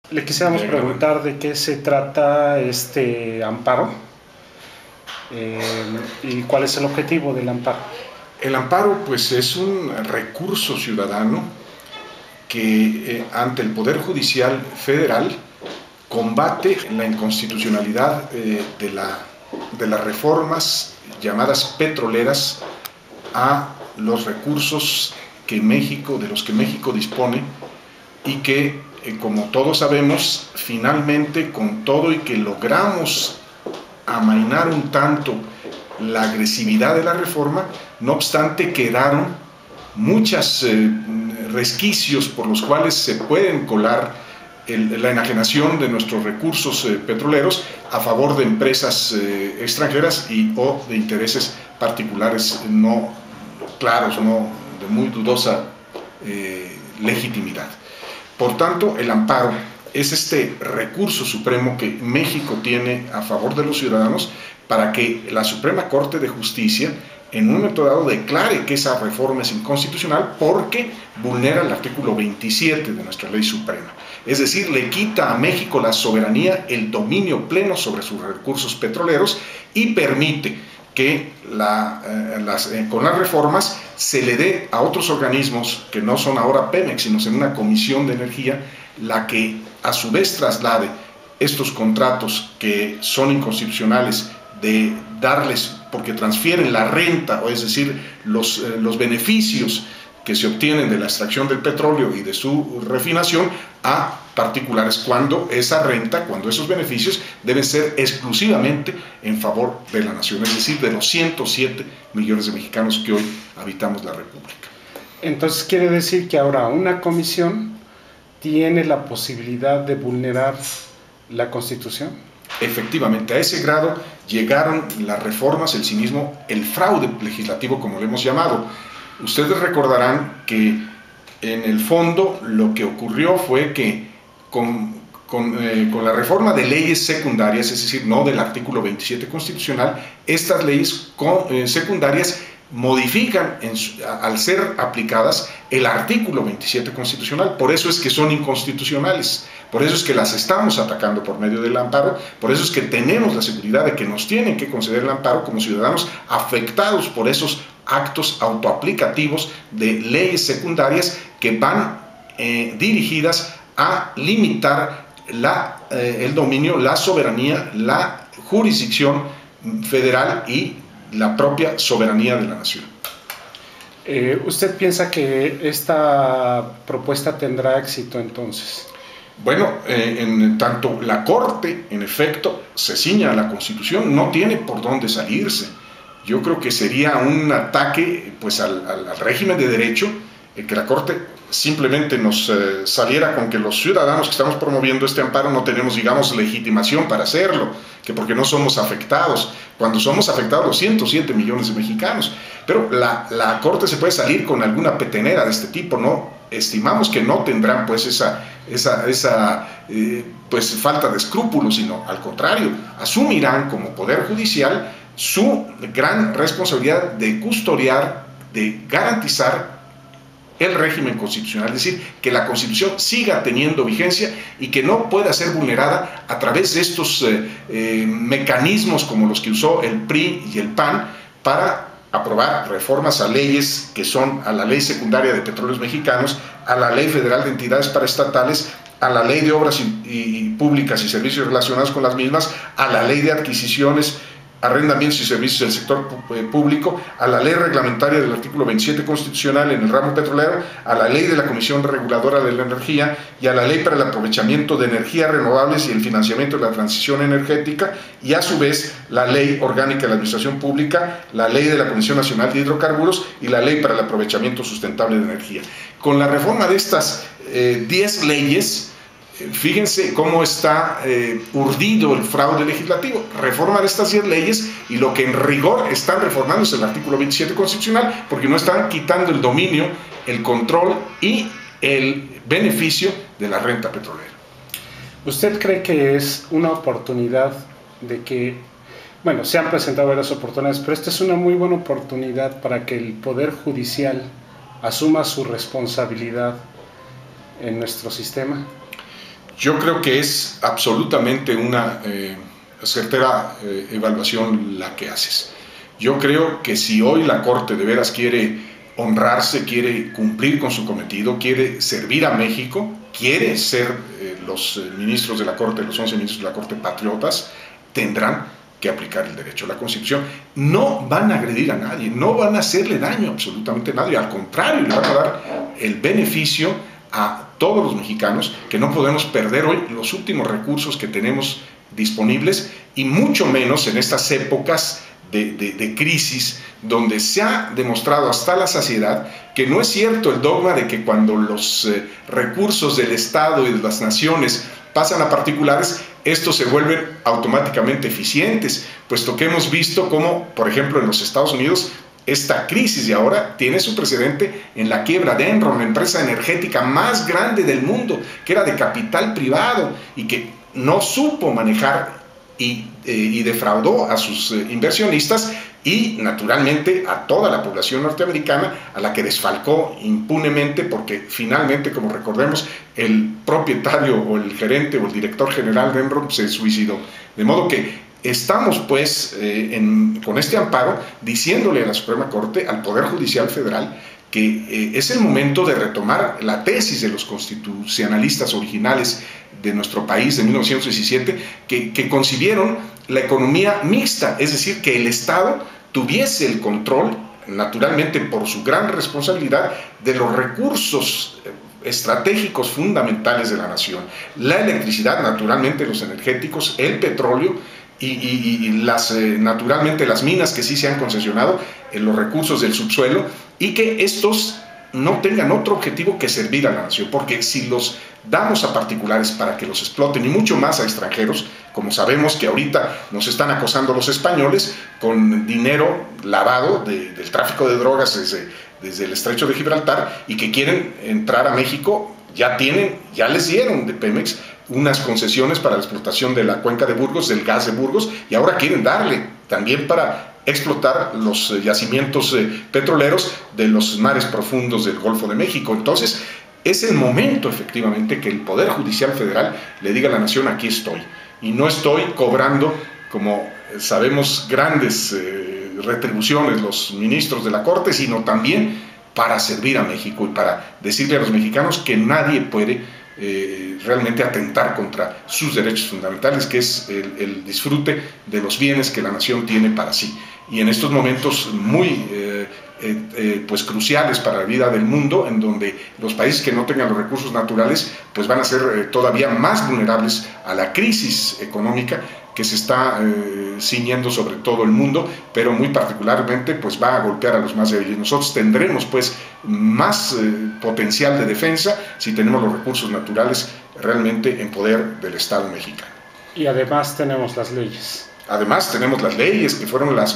Le quisiéramos preguntar de qué se trata este amparo y cuál es el objetivo del amparo. El amparo, pues, es un recurso ciudadano que ante el Poder Judicial Federal combate la inconstitucionalidad de las reformas llamadas petroleras a los recursos de los que México dispone, y que, como todos sabemos, finalmente, con todo y que logramos amainar un tanto la agresividad de la reforma, no obstante quedaron muchos resquicios por los cuales se pueden colar la enajenación de nuestros recursos petroleros a favor de empresas extranjeras o de intereses particulares no claros, no de muy dudosa legitimidad. Por tanto, el amparo es este recurso supremo que México tiene a favor de los ciudadanos para que la Suprema Corte de Justicia en un momento dado declare que esa reforma es inconstitucional porque vulnera el artículo 27 de nuestra ley suprema. Es decir, le quita a México la soberanía, el dominio pleno sobre sus recursos petroleros, y permite que con las reformas se le dé a otros organismos que no son ahora Pemex, sino en una comisión de energía, la que a su vez traslade estos contratos que son inconstitucionales, de darles, porque transfieren la renta, o es decir, los beneficios que se obtienen de la extracción del petróleo y de su refinación a particulares, cuando esa renta, cuando esos beneficios deben ser exclusivamente en favor de la nación, es decir, de los 107 millones de mexicanos que hoy habitamos la República. Entonces quiere decir que ahora una comisión tiene la posibilidad de vulnerar la Constitución. Efectivamente, a ese grado llegaron las reformas, el cinismo, el fraude legislativo, como lo hemos llamado. Ustedes recordarán que en el fondo lo que ocurrió fue que con la reforma de leyes secundarias, es decir, no del artículo 27 constitucional, estas leyes secundarias modifican, al ser aplicadas, el artículo 27 constitucional. Por eso es que son inconstitucionales, por eso es que las estamos atacando por medio del amparo, por eso es que tenemos la seguridad de que nos tienen que conceder el amparo como ciudadanos afectados por esos actos autoaplicativos de leyes secundarias que van dirigidas a limitar el dominio, la soberanía, la jurisdicción federal y la propia soberanía de la nación. ¿Usted piensa que esta propuesta tendrá éxito entonces? Bueno, en tanto la Corte, en efecto, se ciña a la Constitución, no tiene por dónde salirse. Yo creo que sería un ataque, pues, al régimen de derecho, que la Corte simplemente nos saliera con que los ciudadanos que estamos promoviendo este amparo no tenemos, digamos, legitimación para hacerlo, que porque no somos afectados, cuando somos afectados los 107 millones de mexicanos. Pero la Corte se puede salir con alguna petenera de este tipo, ¿no? Estimamos que no tendrán, pues, pues, falta de escrúpulos, sino al contrario, asumirán como Poder Judicial su gran responsabilidad de custodiar, de garantizar el régimen constitucional, es decir, que la Constitución siga teniendo vigencia y que no pueda ser vulnerada a través de estos mecanismos como los que usó el PRI y el PAN para aprobar reformas a leyes que son a la Ley Secundaria de Petróleos Mexicanos, a la Ley Federal de Entidades Paraestatales, a la Ley de Obras Públicas y Servicios relacionados con las mismas, a la Ley de Adquisiciones, Arrendamientos y Servicios del Sector Público, a la ley reglamentaria del artículo 27 constitucional en el ramo petrolero, a la ley de la Comisión Reguladora de la Energía y a la ley para el aprovechamiento de energías renovables y el financiamiento de la transición energética, y a su vez la ley orgánica de la Administración Pública, la ley de la Comisión Nacional de Hidrocarburos y la ley para el aprovechamiento sustentable de energía. Con la reforma de estas 10 leyes, fíjense cómo está urdido el fraude legislativo. Reforman estas 10 leyes y lo que en rigor están reformando es el artículo 27 constitucional, porque no están quitando el dominio, el control y el beneficio de la renta petrolera. ¿Usted cree que es una oportunidad de que, bueno, se han presentado varias oportunidades, pero esta es una muy buena oportunidad para que el Poder Judicial asuma su responsabilidad en nuestro sistema? Yo creo que es absolutamente una certera evaluación la que haces. Yo creo que si hoy la Corte de veras quiere honrarse, quiere cumplir con su cometido, quiere servir a México, quiere ser los ministros de la Corte, los 11 ministros de la Corte patriotas, tendrán que aplicar el derecho a la Constitución. No van a agredir a nadie, no van a hacerle daño absolutamente a nadie, al contrario, le van a dar el beneficio a todos los mexicanos, que no podemos perder hoy los últimos recursos que tenemos disponibles, y mucho menos en estas épocas de crisis, donde se ha demostrado hasta la saciedad que no es cierto el dogma de que cuando los recursos del Estado y de las naciones pasan a particulares, estos se vuelven automáticamente eficientes, puesto que hemos visto cómo, por ejemplo, en los Estados Unidos, esta crisis de ahora tiene su precedente en la quiebra de Enron, la empresa energética más grande del mundo, que era de capital privado y que no supo manejar y defraudó a sus inversionistas y naturalmente a toda la población norteamericana, a la que desfalcó impunemente, porque finalmente, como recordemos, el propietario o el gerente o el director general de Enron se suicidó. De modo que estamos pues con este amparo diciéndole a la Suprema Corte, al Poder Judicial Federal, que es el momento de retomar la tesis de los constitucionalistas originales de nuestro país de 1917, que concibieron la economía mixta, es decir, que el Estado tuviese el control, naturalmente por su gran responsabilidad, de los recursos estratégicos fundamentales de la nación: la electricidad, naturalmente los energéticos, el petróleo y naturalmente las minas que sí se han concesionado, los recursos del subsuelo, y que estos no tengan otro objetivo que servir a la nación, porque si los damos a particulares para que los exploten, y mucho más a extranjeros, como sabemos que ahorita nos están acosando los españoles con dinero lavado del tráfico de drogas desde el estrecho de Gibraltar, y que quieren entrar a México, ya les dieron de Pemex unas concesiones para la explotación de la cuenca de Burgos, del gas de Burgos, y ahora quieren darle también para explotar los yacimientos petroleros de los mares profundos del Golfo de México. Entonces, es el momento efectivamente que el Poder Judicial Federal le diga a la nación: aquí estoy, y no estoy cobrando, como sabemos, grandes retribuciones los ministros de la Corte, sino también para servir a México y para decirle a los mexicanos que nadie puede realmente atentar contra sus derechos fundamentales, que es el disfrute de los bienes que la nación tiene para sí. Y en estos momentos muy pues cruciales para la vida del mundo, en donde los países que no tengan los recursos naturales pues van a ser todavía más vulnerables a la crisis económica que se está ciñendo sobre todo el mundo, pero muy particularmente pues va a golpear a los más débiles. Nosotros tendremos pues más potencial de defensa si tenemos los recursos naturales realmente en poder del Estado mexicano. Y además tenemos las leyes. Además tenemos las leyes, que fueron las